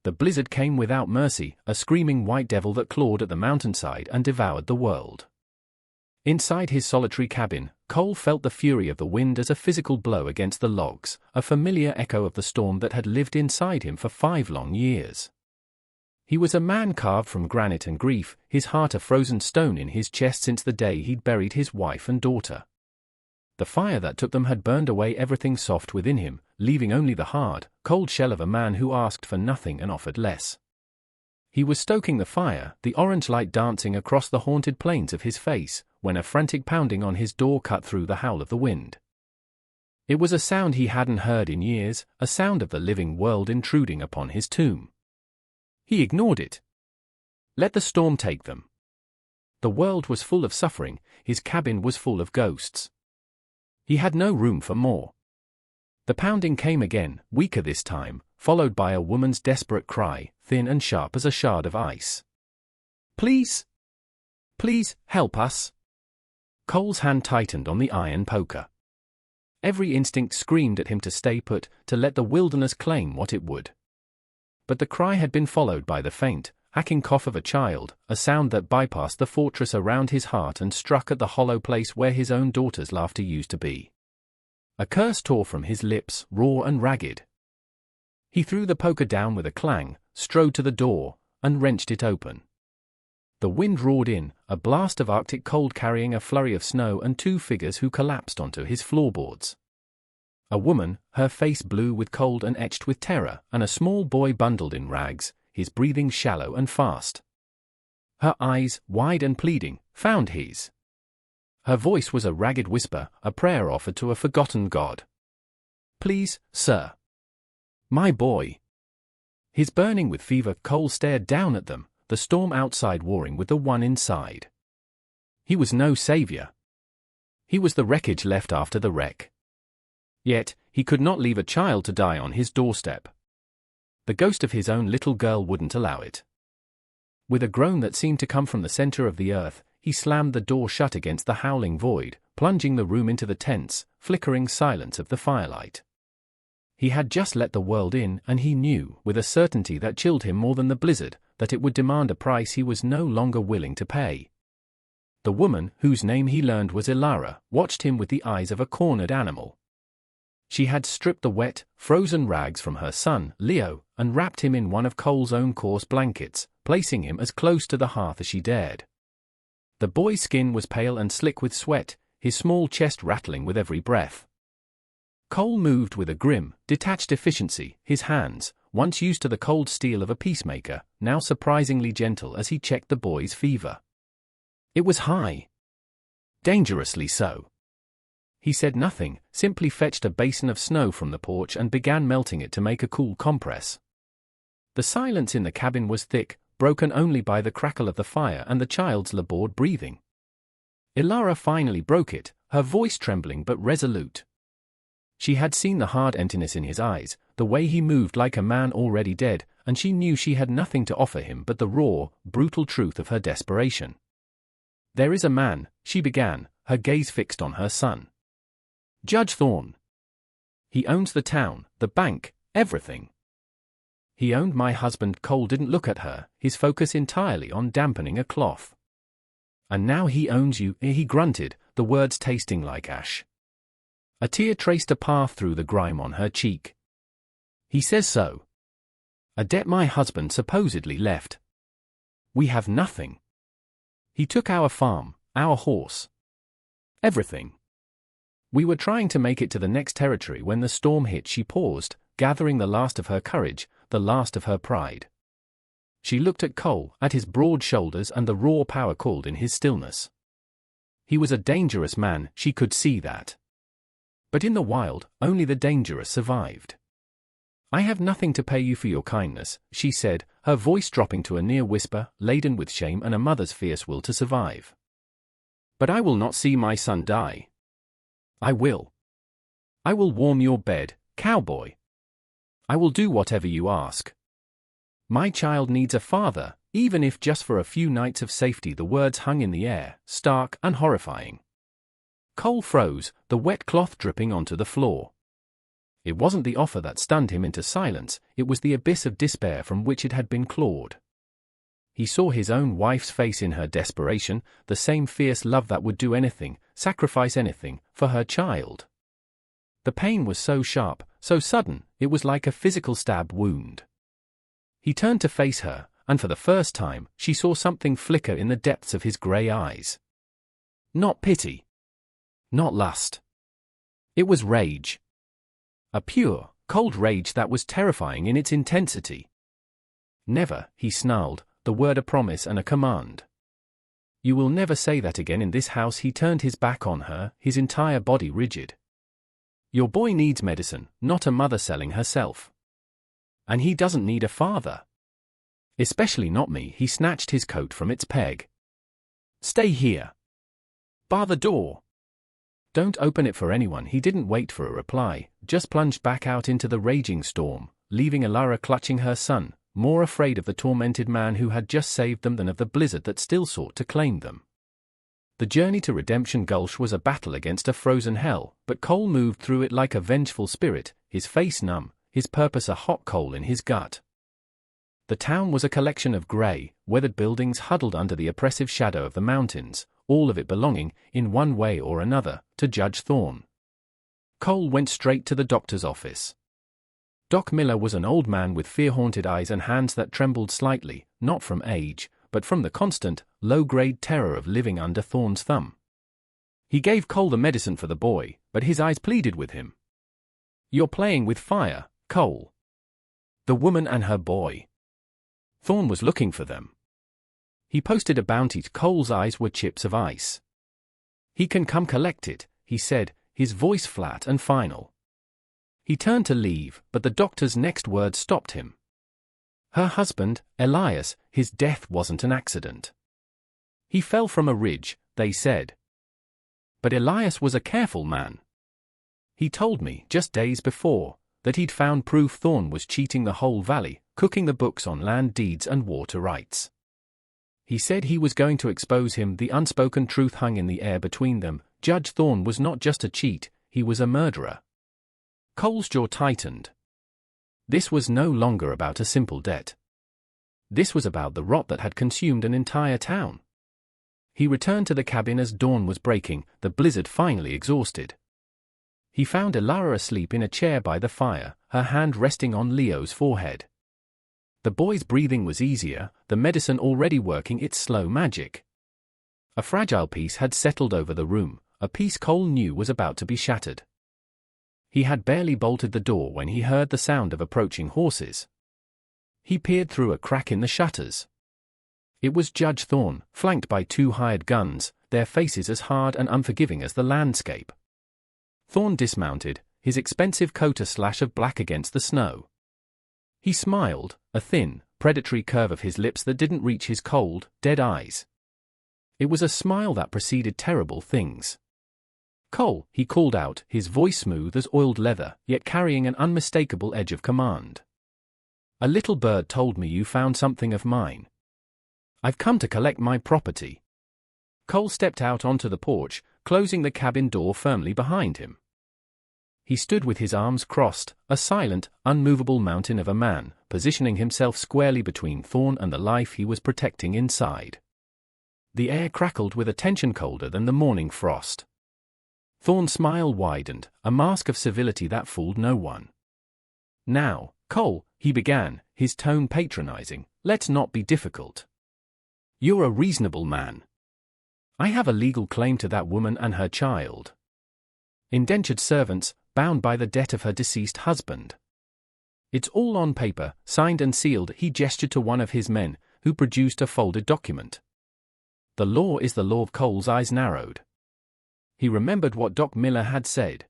The blizzard came without mercy, a screaming white devil that clawed at the mountainside and devoured the world. Inside his solitary cabin, Cole felt the fury of the wind as a physical blow against the logs, a familiar echo of the storm that had lived inside him for 5 long years. He was a man carved from granite and grief, his heart a frozen stone in his chest since the day he'd buried his wife and daughter. The fire that took them had burned away everything soft within him, leaving only the hard, cold shell of a man who asked for nothing and offered less. He was stoking the fire, the orange light dancing across the haunted plains of his face, when a frantic pounding on his door cut through the howl of the wind. It was a sound he hadn't heard in years, a sound of the living world intruding upon his tomb. He ignored it. Let the storm take them. The world was full of suffering, his cabin was full of ghosts. He had no room for more. The pounding came again, weaker this time, followed by a woman's desperate cry, thin and sharp as a shard of ice. "Please! Please, help us!" Cole's hand tightened on the iron poker. Every instinct screamed at him to stay put, to let the wilderness claim what it would. But the cry had been followed by the faint, hacking cough of a child, a sound that bypassed the fortress around his heart and struck at the hollow place where his own daughter's laughter used to be. A curse tore from his lips, raw and ragged. He threw the poker down with a clang, strode to the door, and wrenched it open. The wind roared in, a blast of Arctic cold carrying a flurry of snow and 2 figures who collapsed onto his floorboards. A woman, her face blue with cold and etched with terror, and a small boy bundled in rags, his breathing shallow and fast. Her eyes, wide and pleading, found his. Her voice was a ragged whisper, a prayer offered to a forgotten god. "Please, sir. My boy." His burning with fever, Cole stared down at them, the storm outside warring with the one inside. He was no savior. He was the wreckage left after the wreck. Yet, he could not leave a child to die on his doorstep. The ghost of his own little girl wouldn't allow it. With a groan that seemed to come from the center of the earth, he slammed the door shut against the howling void, plunging the room into the tense, flickering silence of the firelight. He had just let the world in, and he knew, with a certainty that chilled him more than the blizzard, that it would demand a price he was no longer willing to pay. The woman, whose name he learned was Ilara, watched him with the eyes of a cornered animal. She had stripped the wet, frozen rags from her son, Leo, and wrapped him in one of Cole's own coarse blankets, placing him as close to the hearth as she dared. The boy's skin was pale and slick with sweat, his small chest rattling with every breath. Cole moved with a grim, detached efficiency, his hands, once used to the cold steel of a peacemaker, now surprisingly gentle as he checked the boy's fever. It was high. Dangerously so. He said nothing, simply fetched a basin of snow from the porch and began melting it to make a cool compress. The silence in the cabin was thick, broken only by the crackle of the fire and the child's labored breathing. Ilara finally broke it, her voice trembling but resolute. She had seen the hard emptiness in his eyes, the way he moved like a man already dead, and she knew she had nothing to offer him but the raw, brutal truth of her desperation. "There is a man," she began, her gaze fixed on her son. "Judge Thorne. He owns the town, the bank, everything. He owned my husband." Cole didn't look at her, his focus entirely on dampening a cloth. "And now he owns you," he grunted, the words tasting like ash. A tear traced a path through the grime on her cheek. "He says so. A debt my husband supposedly left. We have nothing. He took our farm, our horse. Everything. We were trying to make it to the next territory when the storm hit." She paused, gathering the last of her courage, the last of her pride. She looked at Cole, at his broad shoulders and the raw power called in his stillness. He was a dangerous man, she could see that. But in the wild, only the dangerous survived. "I have nothing to pay you for your kindness," she said, her voice dropping to a near whisper, laden with shame and a mother's fierce will to survive. "But I will not see my son die. I will. I will warm your bed, cowboy. I will do whatever you ask. My child needs a father, even if just for a few nights of safety." The words hung in the air, stark and horrifying. Cole froze, the wet cloth dripping onto the floor. It wasn't the offer that stunned him into silence, it was the abyss of despair from which it had been clawed. He saw his own wife's face in her desperation, the same fierce love that would do anything, sacrifice anything, for her child. The pain was so sharp, so sudden, it was like a physical stab wound. He turned to face her, and for the first time, she saw something flicker in the depths of his grey eyes. Not pity. Not lust. It was rage. A pure, cold rage that was terrifying in its intensity. Never, he snarled, the word a promise and a command. You will never say that again in this house. He turned his back on her, his entire body rigid. Your boy needs medicine, not a mother selling herself. And he doesn't need a father. Especially not me. He snatched his coat from its peg. Stay here. Bar the door. Don't open it for anyone. He didn't wait for a reply, just plunged back out into the raging storm, leaving Elara clutching her son, more afraid of the tormented man who had just saved them than of the blizzard that still sought to claim them. The journey to Redemption Gulch was a battle against a frozen hell, but Cole moved through it like a vengeful spirit, his face numb, his purpose a hot coal in his gut. The town was a collection of grey, weathered buildings huddled under the oppressive shadow of the mountains, all of it belonging, in one way or another, to Judge Thorne. Cole went straight to the doctor's office. Doc Miller was an old man with fear-haunted eyes and hands that trembled slightly, not from age, but from the constant, low-grade terror of living under Thorne's thumb. He gave Cole the medicine for the boy, but his eyes pleaded with him. You're playing with fire, Cole. The woman and her boy. Thorne was looking for them. He posted a bounty. Cole's eyes were chips of ice. He can come collect it, he said, his voice flat and final. He turned to leave, but the doctor's next word stopped him. Her husband, Elias, his death wasn't an accident. He fell from a ridge, they said. But Elias was a careful man. He told me, just days before, that he'd found proof Thorne was cheating the whole valley, cooking the books on land deeds and water rights. He said he was going to expose him. The unspoken truth hung in the air between them. Judge Thorne was not just a cheat, he was a murderer. Cole's jaw tightened. This was no longer about a simple debt. This was about the rot that had consumed an entire town. He returned to the cabin as dawn was breaking, the blizzard finally exhausted. He found Elara asleep in a chair by the fire, her hand resting on Leo's forehead. The boy's breathing was easier, the medicine already working its slow magic. A fragile peace had settled over the room, a peace Cole knew was about to be shattered. He had barely bolted the door when he heard the sound of approaching horses. He peered through a crack in the shutters. It was Judge Thorne, flanked by two hired guns, their faces as hard and unforgiving as the landscape. Thorne dismounted, his expensive coat a slash of black against the snow. He smiled, a thin, predatory curve of his lips that didn't reach his cold, dead eyes. It was a smile that preceded terrible things. Cole, he called out, his voice smooth as oiled leather, yet carrying an unmistakable edge of command. A little bird told me you found something of mine. I've come to collect my property. Cole stepped out onto the porch, closing the cabin door firmly behind him. He stood with his arms crossed, a silent, unmovable mountain of a man, positioning himself squarely between Thorne and the life he was protecting inside. The air crackled with a tension colder than the morning frost. Thorne's smile widened, a mask of civility that fooled no one. Now, Cole, he began, his tone patronizing, let's not be difficult. You're a reasonable man. I have a legal claim to that woman and her child. Indentured servants, bound by the debt of her deceased husband. It's all on paper, signed and sealed. He gestured to one of his men, who produced a folded document. The law is the law. Cole's eyes narrowed. He remembered what Doc Miller had said.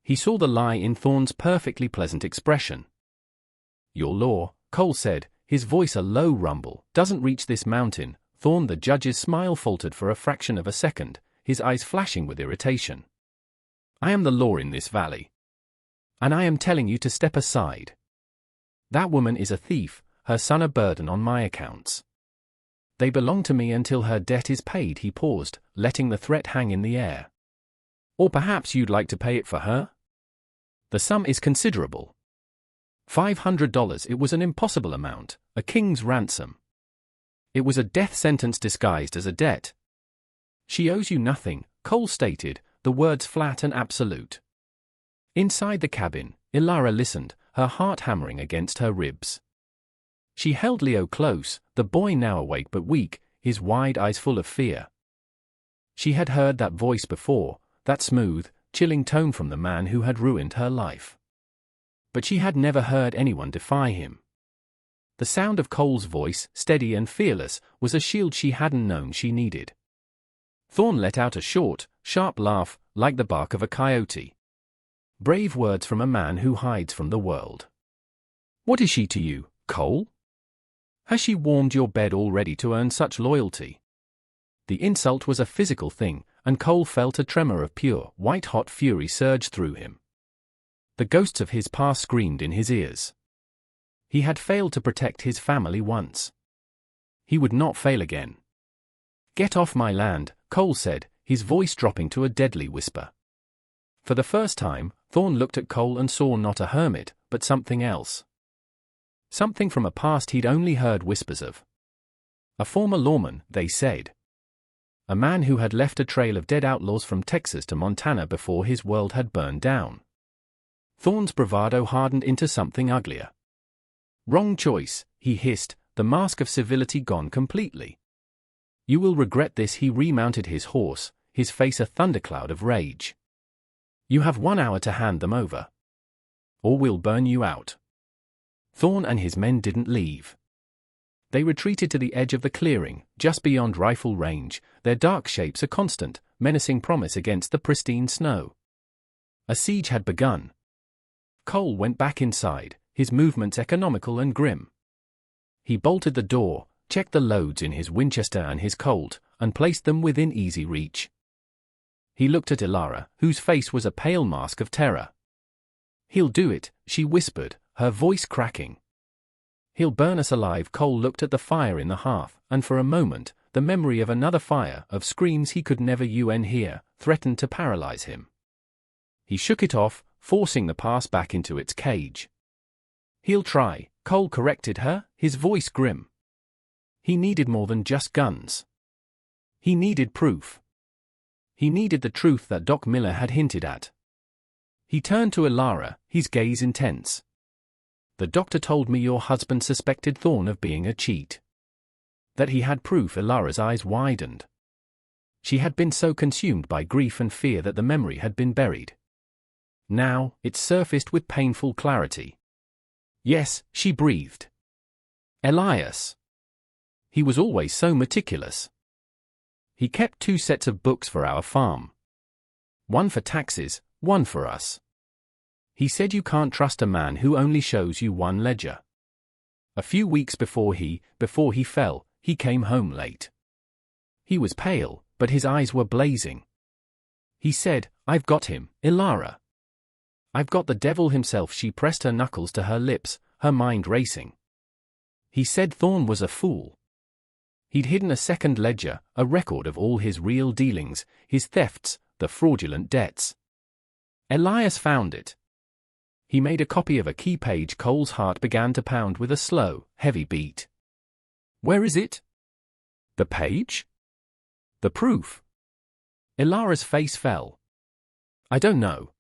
He saw the lie in Thorne's perfectly pleasant expression. Your law, Cole said, his voice a low rumble, doesn't reach this mountain. Thorne, the judge's smile faltered for a fraction of a second, his eyes flashing with irritation. I am the law in this valley. And I am telling you to step aside. That woman is a thief, her son a burden on my accounts. They belong to me until her debt is paid. He paused, letting the threat hang in the air. Or perhaps you'd like to pay it for her? The sum is considerable. $500. It was an impossible amount, a king's ransom. It was a death sentence disguised as a debt. She owes you nothing, Cole stated, the words flat and absolute. Inside the cabin, Ilara listened, her heart hammering against her ribs. She held Leo close, the boy now awake but weak, his wide eyes full of fear. She had heard that voice before, that smooth, chilling tone from the man who had ruined her life. But she had never heard anyone defy him. The sound of Cole's voice, steady and fearless, was a shield she hadn't known she needed. Thorn let out a short, sharp laugh, like the bark of a coyote. Brave words from a man who hides from the world. What is she to you, Cole? Has she warmed your bed already to earn such loyalty? The insult was a physical thing, and Cole felt a tremor of pure, white-hot fury surge through him. The ghosts of his past screamed in his ears. He had failed to protect his family once. He would not fail again. Get off my land, Cole said, his voice dropping to a deadly whisper. For the first time, Thorn looked at Cole and saw not a hermit, but something else. Something from a past he'd only heard whispers of. A former lawman, they said. A man who had left a trail of dead outlaws from Texas to Montana before his world had burned down. Thorn's bravado hardened into something uglier. Wrong choice, he hissed, the mask of civility gone completely. You will regret this. He remounted his horse, his face a thundercloud of rage. You have 1 hour to hand them over. Or we'll burn you out. Thorn and his men didn't leave. They retreated to the edge of the clearing, just beyond rifle range, their dark shapes a constant, menacing promise against the pristine snow. A siege had begun. Cole went back inside, his movements economical and grim. He bolted the door, checked the loads in his Winchester and his Colt, and placed them within easy reach. He looked at Ilara, whose face was a pale mask of terror. He'll do it, she whispered, her voice cracking. He'll burn us alive. Cole looked at the fire in the hearth, and for a moment, the memory of another fire, of screams he could never hear, threatened to paralyze him. He shook it off, forcing the past back into its cage. He'll try, Cole corrected her, his voice grim. He needed more than just guns. He needed proof. He needed the truth that Doc Miller had hinted at. He turned to Ilara, his gaze intense. The doctor told me your husband suspected Thorn of being a cheat. That he had proof. Ilara's eyes widened. She had been so consumed by grief and fear that the memory had been buried. Now, it surfaced with painful clarity. Yes, she breathed. Elias. He was always so meticulous. He kept 2 sets of books for our farm. One for taxes, one for us. He said you can't trust a man who only shows you one ledger. A few weeks before he fell, he came home late. He was pale, but his eyes were blazing. He said, I've got him, Ilara. I've got the devil himself. She pressed her knuckles to her lips, her mind racing. He said Thorn was a fool. He'd hidden a second ledger, a record of all his real dealings, his thefts, the fraudulent debts. Elias found it. He made a copy of a key page. Cole's heart began to pound with a slow, heavy beat. Where is it? The page? The proof? Ilara's face fell. I don't know.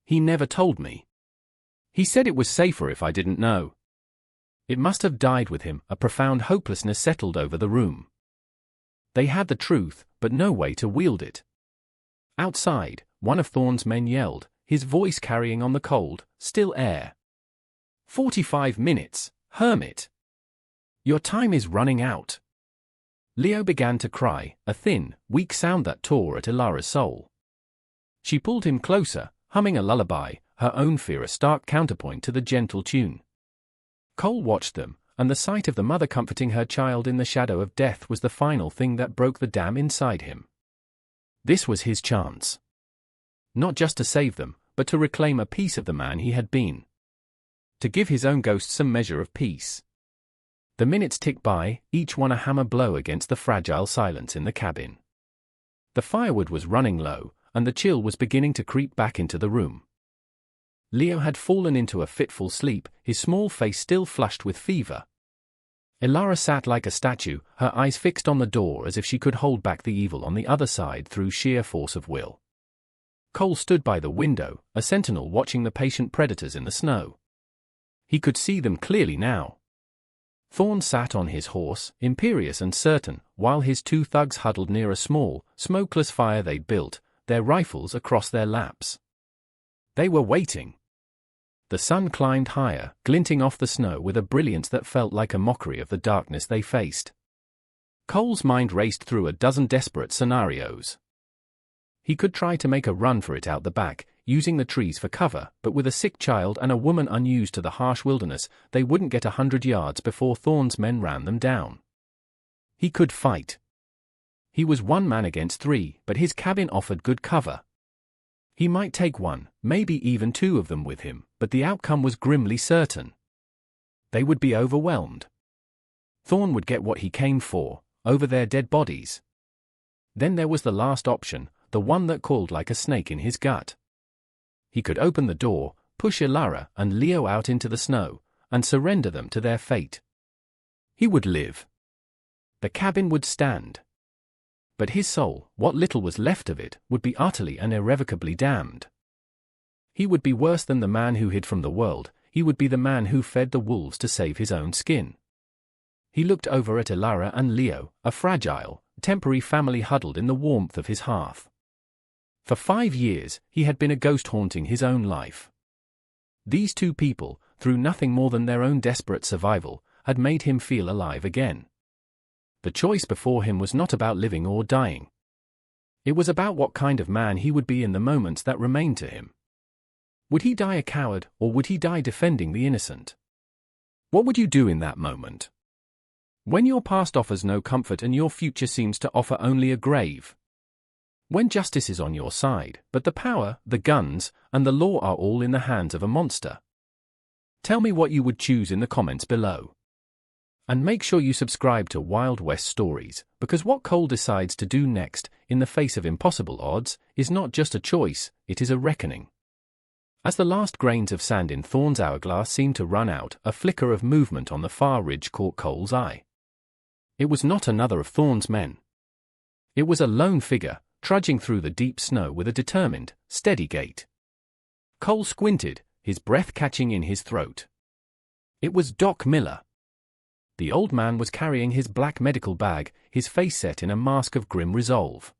He never told me. He said it was safer if I didn't know. It must have died with him. A profound hopelessness settled over the room. They had the truth, but no way to wield it. Outside, one of Thorn's men yelled, his voice carrying on the cold, still air. 45 minutes, hermit. Your time is running out. Leo began to cry, a thin, weak sound that tore at Ilara's soul. She pulled him closer, humming a lullaby, her own fear a stark counterpoint to the gentle tune. Cole watched them, and the sight of the mother comforting her child in the shadow of death was the final thing that broke the dam inside him. This was his chance. Not just to save them, but to reclaim a piece of the man he had been. To give his own ghost some measure of peace. The minutes ticked by, each one a hammer blow against the fragile silence in the cabin. The firewood was running low, and the chill was beginning to creep back into the room. Leo had fallen into a fitful sleep, his small face still flushed with fever. Elara sat like a statue, her eyes fixed on the door as if she could hold back the evil on the other side through sheer force of will. Cole stood by the window, a sentinel watching the patient predators in the snow. He could see them clearly now. Thorn sat on his horse, imperious and certain, while his two thugs huddled near a small, smokeless fire they'd built, their rifles across their laps. They were waiting. The sun climbed higher, glinting off the snow with a brilliance that felt like a mockery of the darkness they faced. Cole's mind raced through a dozen desperate scenarios. He could try to make a run for it out the back, using the trees for cover, but with a sick child and a woman unused to the harsh wilderness, they wouldn't get 100 yards before Thorn's men ran them down. He could fight. He was one man against three, but his cabin offered good cover. He might take one, maybe even two of them with him, but the outcome was grimly certain. They would be overwhelmed. Thorn would get what he came for, over their dead bodies. Then there was the last option, the one that crawled like a snake in his gut. He could open the door, push Elara and Leo out into the snow, and surrender them to their fate. He would live. The cabin would stand. But his soul, what little was left of it, would be utterly and irrevocably damned. He would be worse than the man who hid from the world, he would be the man who fed the wolves to save his own skin. He looked over at Elara and Leo, a fragile, temporary family huddled in the warmth of his hearth. For 5 years, he had been a ghost haunting his own life. These two people, through nothing more than their own desperate survival, had made him feel alive again. The choice before him was not about living or dying. It was about what kind of man he would be in the moments that remained to him. Would he die a coward, or would he die defending the innocent? What would you do in that moment? When your past offers no comfort and your future seems to offer only a grave. When justice is on your side, but the power, the guns, and the law are all in the hands of a monster. Tell me what you would choose in the comments below. And make sure you subscribe to Wild West Stories, because what Cole decides to do next, in the face of impossible odds, is not just a choice, it is a reckoning. As the last grains of sand in Thorn's hourglass seemed to run out, a flicker of movement on the far ridge caught Cole's eye. It was not another of Thorn's men. It was a lone figure, trudging through the deep snow with a determined, steady gait. Cole squinted, his breath catching in his throat. It was Doc Miller. The old man was carrying his black medical bag, his face set in a mask of grim resolve.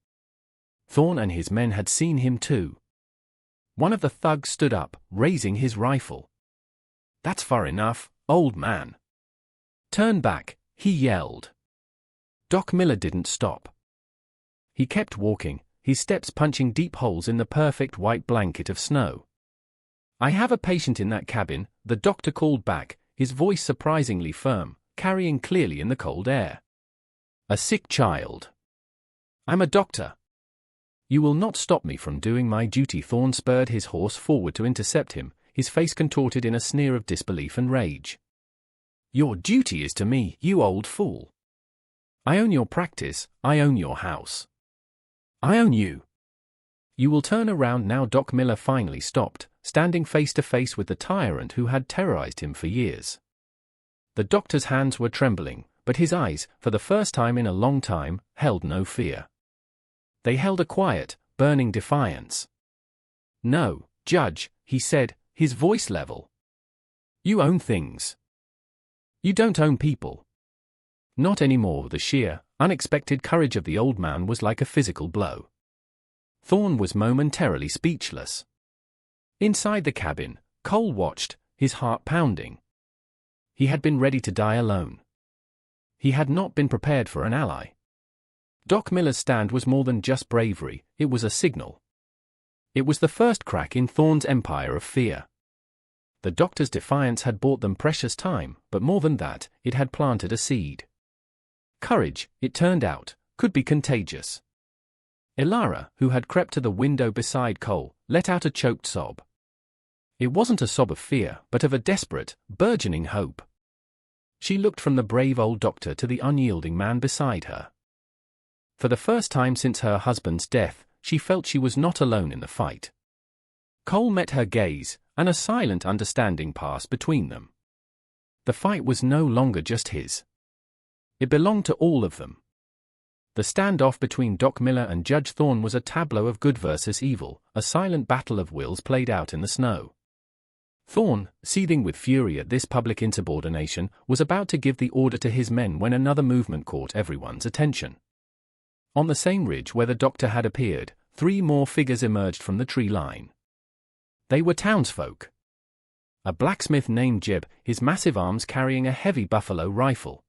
Thorn and his men had seen him too. One of the thugs stood up, raising his rifle. "That's far enough, old man." "Turn back," he yelled. Doc Miller didn't stop. He kept walking, his steps punching deep holes in the perfect white blanket of snow. "I have a patient in that cabin," the doctor called back, his voice surprisingly firm, carrying clearly in the cold air. "A sick child. I'm a doctor. You will not stop me from doing my duty." Thorn spurred his horse forward to intercept him, his face contorted in a sneer of disbelief and rage. "Your duty is to me, you old fool. I own your practice, I own your house. I own you. You will turn around now." Doc Miller finally stopped, standing face to face with the tyrant who had terrorized him for years. The doctor's hands were trembling, but his eyes, for the first time in a long time, held no fear. They held a quiet, burning defiance. "No, Judge," he said, his voice level. "You own things. You don't own people." Not anymore. The sheer, unexpected courage of the old man was like a physical blow. Thorn was momentarily speechless. Inside the cabin, Cole watched, his heart pounding. He had been ready to die alone. He had not been prepared for an ally. Doc Miller's stand was more than just bravery, it was a signal. It was the first crack in Thorn's empire of fear. The doctor's defiance had bought them precious time, but more than that, it had planted a seed. Courage, it turned out, could be contagious. Elara, who had crept to the window beside Cole, let out a choked sob. It wasn't a sob of fear, but of a desperate, burgeoning hope. She looked from the brave old doctor to the unyielding man beside her. For the first time since her husband's death, she felt she was not alone in the fight. Cole met her gaze, and a silent understanding passed between them. The fight was no longer just his. It belonged to all of them. The standoff between Doc Miller and Judge Thorne was a tableau of good versus evil, a silent battle of wills played out in the snow. Thorne, seething with fury at this public insubordination, was about to give the order to his men when another movement caught everyone's attention. On the same ridge where the doctor had appeared, 3 more figures emerged from the tree line. They were townsfolk. A blacksmith named Jeb, his massive arms carrying a heavy buffalo rifle.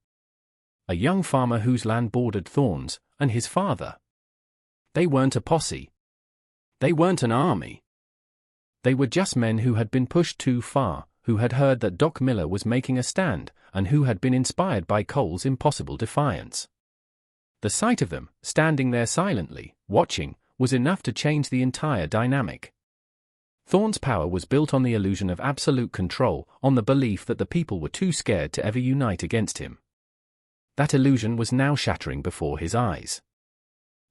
A young farmer whose land bordered thorns, and his father. They weren't a posse. They weren't an army. They were just men who had been pushed too far, who had heard that Doc Miller was making a stand, and who had been inspired by Cole's impossible defiance. The sight of them, standing there silently, watching, was enough to change the entire dynamic. Thorne's power was built on the illusion of absolute control, on the belief that the people were too scared to ever unite against him. That illusion was now shattering before his eyes.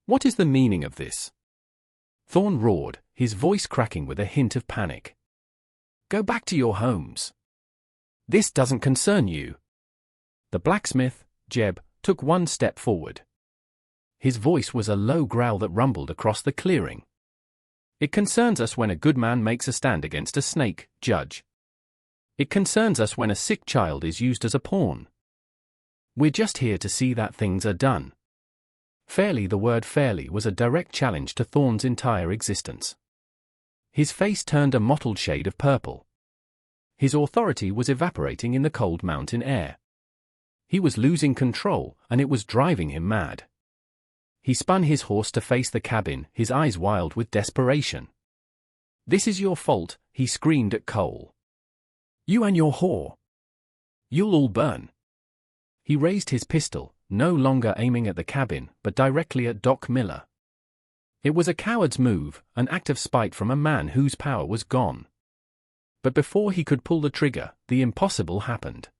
"What is the meaning of this?" Thorne roared, his voice cracking with a hint of panic. "Go back to your homes. This doesn't concern you." The blacksmith, Jeb, took one step forward. His voice was a low growl that rumbled across the clearing. "It concerns us when a good man makes a stand against a snake, Judge. It concerns us when a sick child is used as a pawn. We're just here to see that things are done." Fairly, the word fairly was a direct challenge to Thorne's entire existence. His face turned a mottled shade of purple. His authority was evaporating in the cold mountain air. He was losing control, and it was driving him mad. He spun his horse to face the cabin, his eyes wild with desperation. "This is your fault," he screamed at Cole. "You and your whore. You'll all burn." He raised his pistol, no longer aiming at the cabin, but directly at Doc Miller. It was a coward's move, an act of spite from a man whose power was gone. But before he could pull the trigger, the impossible happened.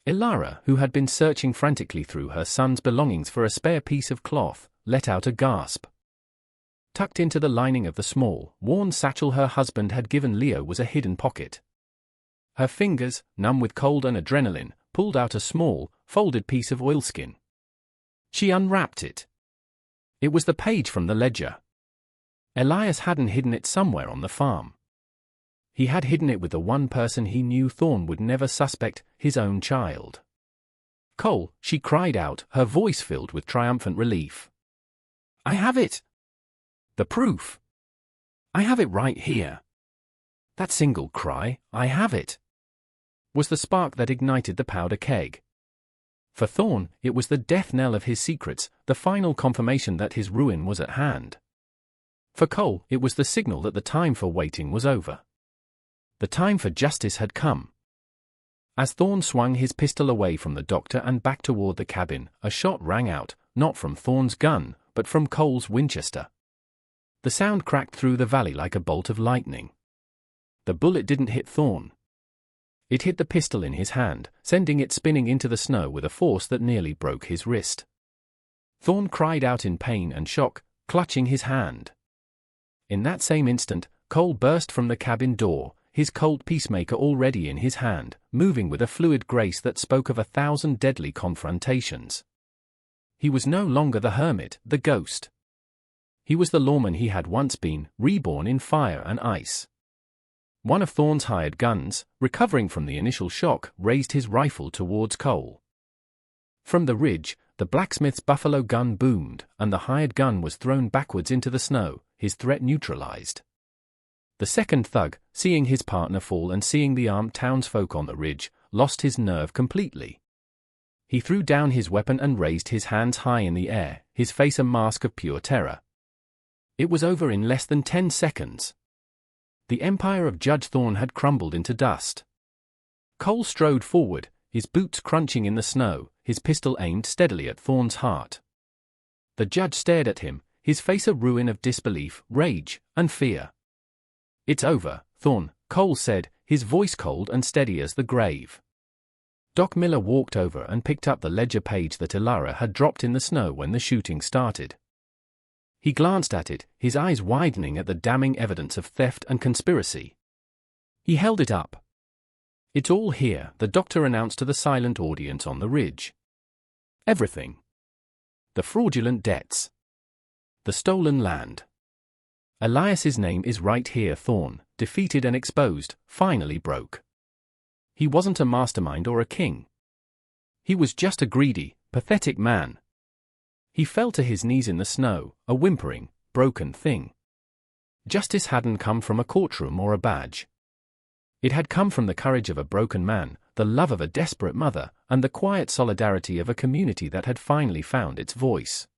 Ilara, who had been searching frantically through her son's belongings for a spare piece of cloth, let out a gasp. Tucked into the lining of the small, worn satchel her husband had given Leo was a hidden pocket. Her fingers, numb with cold and adrenaline, pulled out a small, folded piece of oilskin. She unwrapped it. It was the page from the ledger. Elias hadn't hidden it somewhere on the farm. He had hidden it with the one person he knew Thorne would never suspect, his own child. "Cole," she cried out, her voice filled with triumphant relief. "I have it! The proof! I have it right here!" That single cry, "I have it!" was the spark that ignited the powder keg. For Thorne, it was the death knell of his secrets, the final confirmation that his ruin was at hand. For Cole, it was the signal that the time for waiting was over. The time for justice had come. As Thorne swung his pistol away from the doctor and back toward the cabin, a shot rang out, not from Thorne's gun, but from Cole's Winchester. The sound cracked through the valley like a bolt of lightning. The bullet didn't hit Thorne. It hit the pistol in his hand, sending it spinning into the snow with a force that nearly broke his wrist. Thorne cried out in pain and shock, clutching his hand. In that same instant, Cole burst from the cabin door, his Colt peacemaker already in his hand, moving with a fluid grace that spoke of 1,000 deadly confrontations. He was no longer the hermit, the ghost. He was the lawman he had once been, reborn in fire and ice. One of Thorne's hired guns, recovering from the initial shock, raised his rifle towards Cole. From the ridge, the blacksmith's buffalo gun boomed, and the hired gun was thrown backwards into the snow, his threat neutralized. The second thug, seeing his partner fall and seeing the armed townsfolk on the ridge, lost his nerve completely. He threw down his weapon and raised his hands high in the air, his face a mask of pure terror. It was over in less than 10 seconds. The empire of Judge Thorne had crumbled into dust. Cole strode forward, his boots crunching in the snow, his pistol aimed steadily at Thorne's heart. The judge stared at him, his face a ruin of disbelief, rage, and fear. "It's over, Thorne," Cole said, his voice cold and steady as the grave. Doc Miller walked over and picked up the ledger page that Ilara had dropped in the snow when the shooting started. He glanced at it, his eyes widening at the damning evidence of theft and conspiracy. He held it up. "It's all here," the doctor announced to the silent audience on the ridge. "Everything. The fraudulent debts. The stolen land. Elias's name is right here." Thorn, defeated and exposed, finally broke. He wasn't a mastermind or a king. He was just a greedy, pathetic man. He fell to his knees in the snow, a whimpering, broken thing. Justice hadn't come from a courtroom or a badge. It had come from the courage of a broken man, the love of a desperate mother, and the quiet solidarity of a community that had finally found its voice.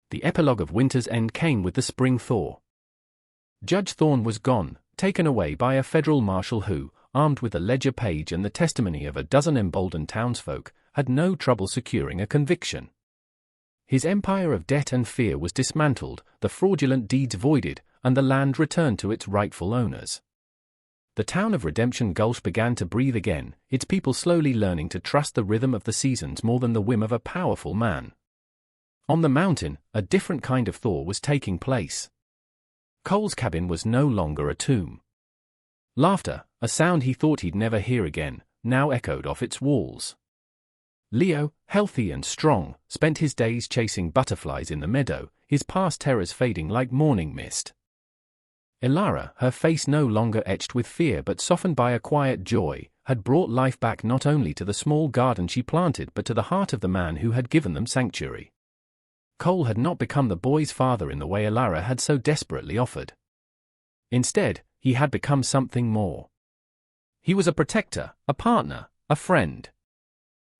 The epilogue of Winter's End came with the spring thaw. Judge Thorn was gone, taken away by a federal marshal who, armed with a ledger page and the testimony of a dozen emboldened townsfolk, had no trouble securing a conviction. His empire of debt and fear was dismantled, the fraudulent deeds voided, and the land returned to its rightful owners. The town of Redemption Gulch began to breathe again, its people slowly learning to trust the rhythm of the seasons more than the whim of a powerful man. On the mountain, a different kind of thaw was taking place. Cole's cabin was no longer a tomb. Laughter, a sound he thought he'd never hear again, now echoed off its walls. Leo, healthy and strong, spent his days chasing butterflies in the meadow, his past terrors fading like morning mist. Elara, her face no longer etched with fear but softened by a quiet joy, had brought life back not only to the small garden she planted but to the heart of the man who had given them sanctuary. Cole had not become the boy's father in the way Elara had so desperately offered. Instead, he had become something more. He was a protector, a partner, a friend.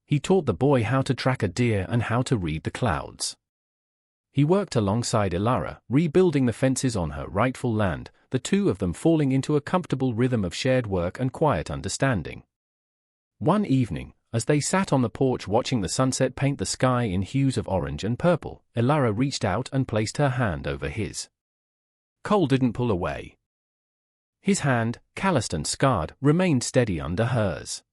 He taught the boy how to track a deer and how to read the clouds. He worked alongside Elara, rebuilding the fences on her rightful land, the two of them falling into a comfortable rhythm of shared work and quiet understanding. One evening, as they sat on the porch watching the sunset paint the sky in hues of orange and purple, Elara reached out and placed her hand over his. Cole didn't pull away. His hand, calloused and scarred, remained steady under hers.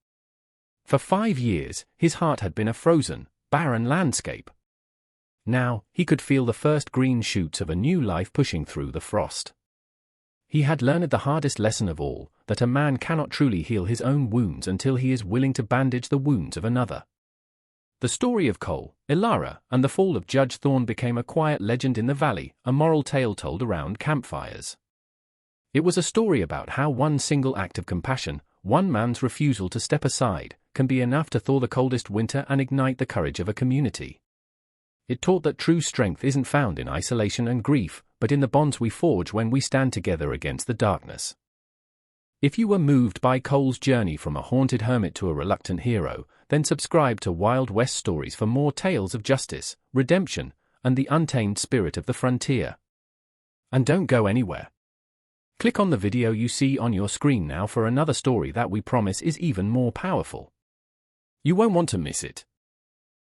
For 5 years, his heart had been a frozen, barren landscape. Now, he could feel the first green shoots of a new life pushing through the frost. He had learned the hardest lesson of all, that a man cannot truly heal his own wounds until he is willing to bandage the wounds of another. The story of Cole, Elara, and the fall of Judge Thorn became a quiet legend in the valley, a moral tale told around campfires. It was a story about how one single act of compassion, one man's refusal to step aside, can be enough to thaw the coldest winter and ignite the courage of a community. It taught that true strength isn't found in isolation and grief, but in the bonds we forge when we stand together against the darkness. If you were moved by Cole's journey from a haunted hermit to a reluctant hero, then subscribe to Wild West Stories for more tales of justice, redemption, and the untamed spirit of the frontier. And don't go anywhere. Click on the video you see on your screen now for another story that we promise is even more powerful. You won't want to miss it.